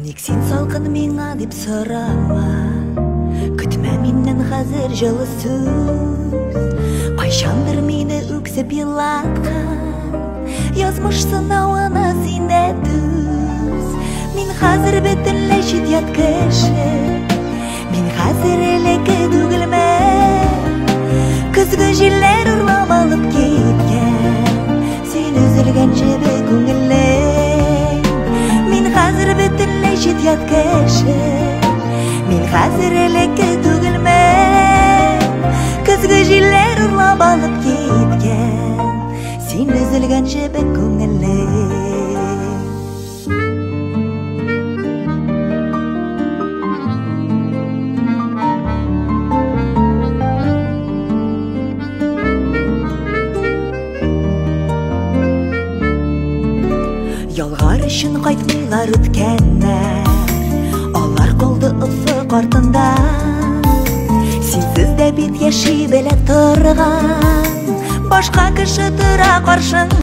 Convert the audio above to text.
Ник сен салқын миңа деп сұрама, күтмә миннен хәзер жылы сүз. Кайчандыр мине үксеп елаткан, язмыш сынауына синдә түз. Мин хәзер бөтенләй чит-ят кеше, мин хәзер элекке түгелмен. Көзгө җилләр урлап алып киткән, син өзелгән җебе күңелле. Мин хәзер бөтенләй чит-ят кеше, мин хәзер элекке түгелмен. Көзгө җилләр урлап алып киткән, син өзелгән җебе күңелле. Ялгар өчен кайтмыйлар үткәннәр, алар калды офык артында. Синсез дә бит яши белә торган, башка кеше тора каршың.